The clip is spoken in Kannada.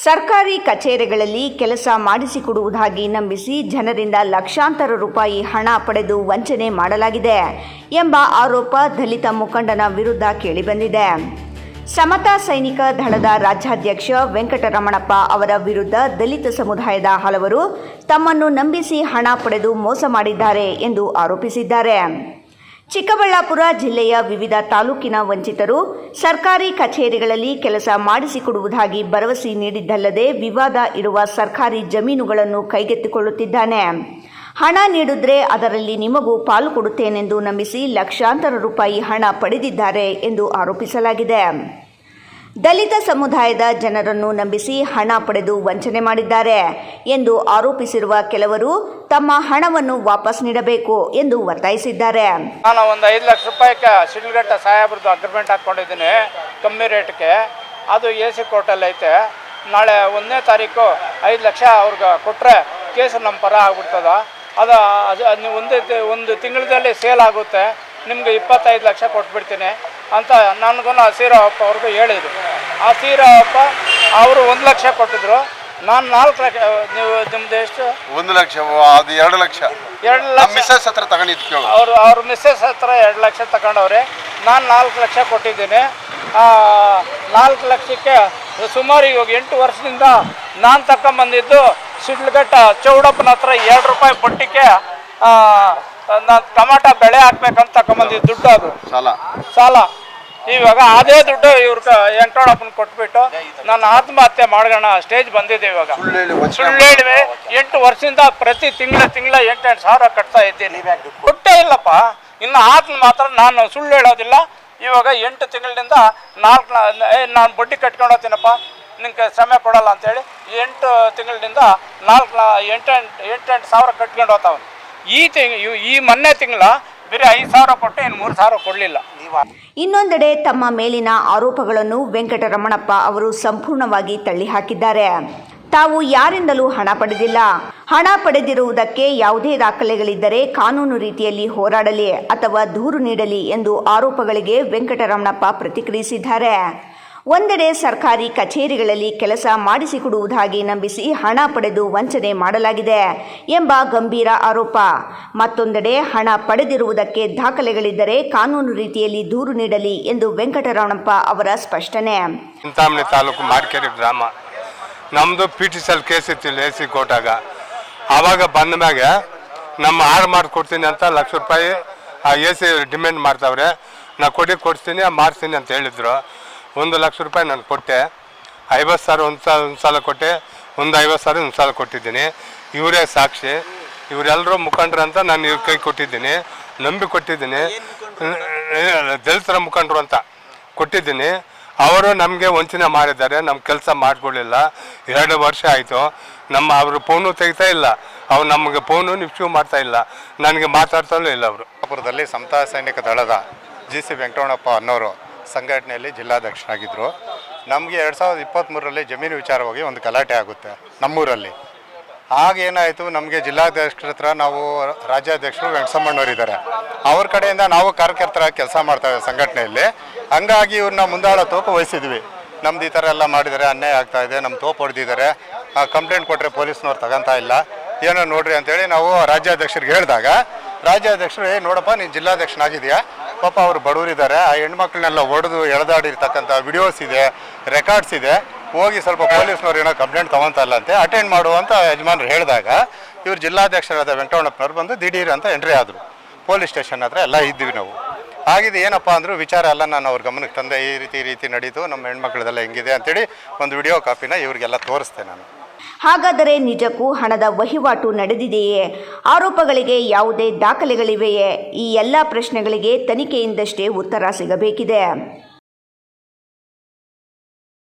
ಸರ್ಕಾರಿ ಕಚೇರಿಗಳಲ್ಲಿ ಕೆಲಸ ಮಾಡಿಸಿಕೊಡುವುದಾಗಿ ನಂಬಿಸಿ ಜನರಿಂದ ಲಕ್ಷಾಂತರ ರೂಪಾಯಿ ಹಣ ಪಡೆದು ವಂಚನೆ ಮಾಡಲಾಗಿದೆ ಎಂಬ ಆರೋಪ ದಲಿತ ಮುಖಂಡನ ವಿರುದ್ಧ ಕೇಳಿಬಂದಿದೆ. ಸಮತಾ ಸೈನಿಕ ದಳದ ರಾಜ್ಯಾಧ್ಯಕ್ಷ ವೆಂಕಟರಮಣಪ್ಪ ಅವರ ವಿರುದ್ಧ ದಲಿತ ಸಮುದಾಯದ ಹಲವರು ತಮ್ಮನ್ನು ನಂಬಿಸಿ ಹಣ ಪಡೆದು ಮೋಸ ಮಾಡಿದ್ದಾರೆ ಎಂದು ಆರೋಪಿಸಿದ್ದಾರೆ. ಚಿಕ್ಕಬಳ್ಳಾಪುರ ಜಿಲ್ಲೆಯ ವಿವಿಧ ತಾಲೂಕಿನ ವಂಚಿತರು ಸರ್ಕಾರಿ ಕಚೇರಿಗಳಲ್ಲಿ ಕೆಲಸ ಮಾಡಿಸಿಕೊಡುವುದಾಗಿ ಭರವಸೆ ನೀಡಿದ್ದಲ್ಲದೆ ವಿವಾದ ಇರುವ ಸರ್ಕಾರಿ ಜಮೀನುಗಳನ್ನು ಕೈಗೆತ್ತಿಕೊಳ್ಳುತ್ತಿದ್ದಾನೆ. ಹಣ ನೀಡಿದ್ರೆ ಅದರಲ್ಲಿ ನಿಮಗೂ ಪಾಲು ಕೊಡುತ್ತೇನೆಂದು ನಂಬಿಸಿ ಲಕ್ಷಾಂತರ ರೂಪಾಯಿ ಹಣ ಪಡೆದಿದ್ದಾರೆ ಎಂದು ಆರೋಪಿಸಲಾಗಿದೆ. ದಲಿತ ಸಮುದಾಯದ ಜನರನ್ನು ನಂಬಿಸಿ ಹಣ ಪಡೆದು ವಂಚನೆ ಮಾಡಿದ್ದಾರೆ ಎಂದು ಆರೋಪಿಸಿರುವ ಕೆಲವರು ತಮ್ಮ ಹಣವನ್ನು ವಾಪಸ್ ನೀಡಬೇಕು ಎಂದು ಒತ್ತಾಯಿಸಿದ್ದಾರೆ. ನಾನು ಒಂದು 5 ಲಕ್ಷ ರೂಪಾಯಿಗೆ ಶಿಡ್ಲಘಟ್ಟ ಸಾಹೇಬ್ರದ್ದು ಅಗ್ರಿಮೆಂಟ್ ಹಾಕ್ಕೊಂಡಿದ್ದೀನಿ ಕಮ್ಮಿ ರೇಟ್ಗೆ. ಅದು AC ಕೋರ್ಟಲ್ಲಿ ಐತೆ. ನಾಳೆ 1ನೇ ತಾರೀಕು 5 ಲಕ್ಷ ಅವ್ರಿಗೆ ಕೊಟ್ಟರೆ ಕೇಸು ನಮ್ಮ ಪರ ಆಗ್ಬಿಡ್ತದ. ಅದು ಒಂದು ತಿಂಗಳಲ್ಲಿ ಸೇಲ್ ಆಗುತ್ತೆ, ನಿಮಗೆ 25 ಲಕ್ಷ ಕೊಟ್ಬಿಡ್ತೀನಿ ಅಂತ ನನಗೂ ಸೀರಪ್ಪ ಅವ್ರಿಗೂ ಹೇಳಿದರು. ಆ ಸೀರಪ್ಪ ಅವರು 1 ಲಕ್ಷ ಕೊಟ್ಟಿದ್ರು, ನಾನು 4 ಲಕ್ಷ. ನೀವು ನಿಮ್ದು ಎಷ್ಟು? 1 ಲಕ್ಷ, ಅದು 2 ಲಕ್ಷ. 2 ಲಕ್ಷ ಮಿಸ್ಸಸ್ ಹತ್ರ ತಗೊಂಡಿದ್ದು. ಅವ್ರ ಮಿಸ್ಸಸ್ ಹತ್ರ 2 ಲಕ್ಷ ತಗೊಂಡವ್ರೆ. ನಾನು 4 ಲಕ್ಷ ಕೊಟ್ಟಿದ್ದೀನಿ. 4 ಲಕ್ಷಕ್ಕೆ ಸುಮಾರು ಇವಾಗ 8 ವರ್ಷದಿಂದ ನಾನು ತಗೊಂಬಂದಿದ್ದು ಶಿಡ್ಲಘಟ್ಟ ಚೌಡಪ್ಪನ ಹತ್ರ 2 ರೂಪಾಯಿ ಬಟ್ಟಿಗೆ ನಾನು ಟೊಮಾಟ ಬೆಳೆ ಹಾಕ್ಬೇಕಂತ ತಗೊಂಬಂದಿದ್ದು ದುಡ್ಡು. ಅದು ಸಾಲ. ಇವಾಗ ಅದೇ ದುಡ್ಡು ಇವ್ರಿಗೆ ವೆಂಕಟರಮಣಪ್ಪನ ಕೊಟ್ಬಿಟ್ಟು ನಾನು ಆತ್ಮಹತ್ಯೆ ಮಾಡೋಣ ಸ್ಟೇಜ್ ಬಂದಿದೆ. ಇವಾಗ ಸುಳ್ಳು ಹೇಳಿವೆ. 8 ವರ್ಷದಿಂದ ಪ್ರತಿ ತಿಂಗಳ 8 ಸಾವಿರ ಕಟ್ತಾ ಇದ್ದೀನಿ. ಕೊಟ್ಟೇ ಇಲ್ಲಪ್ಪ. ಇನ್ನು ಮಾತ್ರ ನಾನು ಸುಳ್ಳು ಹೇಳೋದಿಲ್ಲ. ಇವಾಗ 8 ತಿಂಗಳಿಂದ ನಾನು ಬಡ್ಡಿ ಕಟ್ಕೊಂಡು ಹೋಗ್ತೀನಪ್ಪ, ನಿಂಗೆ ಸಮಯ ಕೊಡಲ್ಲ ಅಂತೇಳಿ 8 ತಿಂಗಳಿಂದ 8 ಸಾವಿರ ಕಟ್ಕೊಂಡು ಹೋಗ್ತಾವೆ. ಈ ಮೊನ್ನೆ ತಿಂಗಳ ಬೇರೆ 5 ಸಾವಿರ ಕೊಟ್ಟು ಇನ್ನು 3 ಸಾವಿರ ಕೊಡಲಿಲ್ಲ. ಇನ್ನೊಂದೆಡೆ ತಮ್ಮ ಮೇಲಿನ ಆರೋಪಗಳನ್ನು ವೆಂಕಟರಮಣಪ್ಪ ಅವರು ಸಂಪೂರ್ಣವಾಗಿ ತಳ್ಳಿಹಾಕಿದ್ದಾರೆ. ತಾವು ಯಾರಿಂದಲೂ ಹಣ ಪಡೆದಿಲ್ಲ. ಹಣ ಪಡೆದಿರುವುದಕ್ಕೆ ಯಾವುದೇ ದಾಖಲೆಗಳಿದ್ದರೆ ಕಾನೂನು ರೀತಿಯಲ್ಲಿ ಹೋರಾಡಲಿ ಅಥವಾ ದೂರು ನೀಡಲಿ ಎಂದು ಆರೋಪಗಳಿಗೆ ವೆಂಕಟರಮಣಪ್ಪ ಪ್ರತಿಕ್ರಿಯಿಸಿದ್ದಾರೆ. ಒಂದೆಡೆ ಸರ್ಕಾರಿ ಕಚೇರಿಗಳಲ್ಲಿ ಕೆಲಸ ಮಾಡಿಸಿಕೊಡುವುದಾಗಿ ನಂಬಿಸಿ ಹಣ ಪಡೆದು ವಂಚನೆ ಮಾಡಲಾಗಿದೆ ಎಂಬ ಗಂಭೀರ ಆರೋಪ. ಮತ್ತೊಂದೆಡೆ ಹಣ ಪಡೆದಿರುವುದಕ್ಕೆ ದಾಖಲೆಗಳಿದ್ದರೆ ಕಾನೂನು ರೀತಿಯಲ್ಲಿ ದೂರು ನೀಡಲಿ ಎಂದು ವೆಂಕಟರಮಣಪ್ಪ ಅವರ ಸ್ಪಷ್ಟನೆ. ಚಿಂತಾಮಣಿ ತಾಲೂಕು ಮಾಡ್ಕೆರೆ ಗ್ರಾಮ. ನಮ್ಮದು PTCL ಕೇಸ್ ಇತ್ತು AC ಕೋರ್ಟಾಗ. ಆವಾಗ ಬಂದ ಮ್ಯಾಗ ನಮ್ಮ ಮಾಡಿಕೊಡ್ತೀನಿ ಅಂತ ₹1 ಲಕ್ಷ AC ಡಿಮ್ಯಾಂಡ್ ಮಾಡ್ತಾವ್ರೆ. ನಾ ಕೊಡಿಸ್ತೀನಿ ಮಾಡಿಸ್ತೀನಿ ಅಂತ ಹೇಳಿದ್ರು. ₹1 ಲಕ್ಷ ನಾನು ಕೊಟ್ಟೆ. 50 ಸಾವಿರ ಒಂದು ಸಲ ಕೊಟ್ಟೆ, ಒಂದು 50 ಸಾವಿರ ಒಂದು ಸಲ ಕೊಟ್ಟಿದ್ದೀನಿ. ಇವರೇ ಸಾಕ್ಷಿ. ಇವರೆಲ್ಲರೂ ಮುಖಂಡರು ಅಂತ ನಾನು ಇವ್ರ ಕೈ ಕೊಟ್ಟಿದ್ದೀನಿ, ನಂಬಿ ಕೊಟ್ಟಿದ್ದೀನಿ. ದಲಿತರ ಮುಖಂಡರು ಅಂತ ಕೊಟ್ಟಿದ್ದೀನಿ. ಅವರು ನಮಗೆ ವಂಚನೆ ಮಾಡಿದ್ದಾರೆ, ನಮ್ಮ ಕೆಲಸ ಮಾಡಿಕೊಳ್ಳಿಲ್ಲ. 2 ವರ್ಷ ಆಯಿತು. ಅವರು ಫೋನು ತೆಗಿತಾ ಇಲ್ಲ, ಅವ್ರು ನಮಗೆ ಫೋನು ರಿಸೀವ್ ಮಾಡ್ತಾ ಇಲ್ಲ, ನನಗೆ ಮಾತಾಡ್ತಾನೂ ಇಲ್ಲ. ಅವರು ಚಿಕ್ಕಬಳ್ಳಾಪುರದಲ್ಲಿ ಸಮತಾ ಸೈನಿಕ ದಳದ GC ವೆಂಕಟರಮಣಪ್ಪ ಅನ್ನೋರು ಸಂಘಟನೆಯಲ್ಲಿ ಜಿಲ್ಲಾಧ್ಯಕ್ಷರಾಗಿದ್ದರು. ನಮಗೆ 2023ರಲ್ಲಿ ಜಮೀನು ವಿಚಾರವಾಗಿ ಒಂದು ಗಲಾಟೆ ಆಗುತ್ತೆ ನಮ್ಮೂರಲ್ಲಿ. ಆಗೇನಾಯಿತು, ನಮಗೆ ಜಿಲ್ಲಾಧ್ಯಕ್ಷರ ಹತ್ರ ನಾವು ರಾಜ್ಯಾಧ್ಯಕ್ಷರು ವೆಂಕಟಸಮ್ಮಣ್ಣವರಿದ್ದಾರೆ, ಅವ್ರ ಕಡೆಯಿಂದ ನಾವು ಕಾರ್ಯಕರ್ತರಾಗಿ ಕೆಲಸ ಮಾಡ್ತಾಯಿದ್ವಿ ಸಂಘಟನೆಯಲ್ಲಿ. ಹಂಗಾಗಿ ಇವ್ರನ್ನ ಮುಂದಾಳ ತೋಪು ವಹಿಸಿದ್ವಿ. ನಮ್ದು ಈ ಥರ ಎಲ್ಲ ಮಾಡಿದ್ದಾರೆ, ಅನ್ಯಾಯ ಆಗ್ತಾಯಿದೆ, ನಮ್ಮ ತೋಪು ಹೊಡೆದಿದ್ದಾರೆ, ಕಂಪ್ಲೇಂಟ್ ಕೊಟ್ಟರೆ ಪೊಲೀಸ್ನವ್ರು ತಗೊಂತ ಇಲ್ಲ, ಏನೋ ನೋಡ್ರಿ ಅಂತೇಳಿ ನಾವು ರಾಜ್ಯಾಧ್ಯಕ್ಷರಿಗೆ ಹೇಳಿದಾಗ ರಾಜ್ಯಾಧ್ಯಕ್ಷರು ನೋಡಪ್ಪ ನೀನು ಜಿಲ್ಲಾಧ್ಯಕ್ಷನಾಗಿದೆಯಾ, ಪಾಪ ಅವರು ಬಡವರಿದ್ದಾರೆ, ಆ ಹೆಣ್ಮಕ್ಳನ್ನೆಲ್ಲ ಹೊಡೆದು ಎಳೆದಾಡಿರ್ತಕ್ಕಂಥ ವಿಡಿಯೋಸ್ ಇದೆ, ರೆಕಾರ್ಡ್ಸ್ ಇದೆ, ಹೋಗಿ ಸ್ವಲ್ಪ ಪೊಲೀಸ್ನವ್ರು ಏನೋ ಕಂಪ್ಲೇಂಟ್ ತೊಗೊತಾ ಇಲ್ಲ ಅಂತೆ, ಅಟೆಂಡ್ ಮಾಡುವಂಥ ಯಜಮಾನರು ಹೇಳಿದಾಗ ಇವ್ರು ಜಿಲ್ಲಾಧ್ಯಕ್ಷರಾದ ವೆಂಕಟರಮಣಪ್ಪನವ್ರು ಬಂದು ದಿಢೀರ್ ಅಂತ ಎಂಟ್ರಿ ಆದರು. ಪೊಲೀಸ್ ಸ್ಟೇಷನ್ ಹತ್ರ ಎಲ್ಲ ಇದ್ವಿ ನಾವು. ಆಗಿದೆ ಏನಪ್ಪ ಅಂದರು, ವಿಚಾರ ಎಲ್ಲ ನಾನು ಅವ್ರ ಗಮನಕ್ಕೆ ತಂದೆ, ಈ ರೀತಿ ನಡೀತು, ನಮ್ಮ ಹೆಣ್ಮಕ್ಳದೆಲ್ಲ ಹೆಂಗಿದೆ ಅಂತೇಳಿ ಒಂದು ವಿಡಿಯೋ ಕಾಪಿನ ಇವ್ರಿಗೆಲ್ಲ ತೋರಿಸ್ತೆ ನಾನು. ಹಾಗಾದರೆ ನಿಜಕ್ಕೂ ಹಣದ ವಹಿವಾಟು ನಡೆದಿದೆಯೇ? ಆರೋಪಗಳಿಗೆ ಯಾವುದೇ ದಾಖಲೆಗಳಿವೆಯೇ? ಈ ಎಲ್ಲ ಪ್ರಶ್ನೆಗಳಿಗೆ ತನಿಖೆಯಿಂದಷ್ಟೇ ಉತ್ತರ ಸಿಗಬೇಕಿದೆ.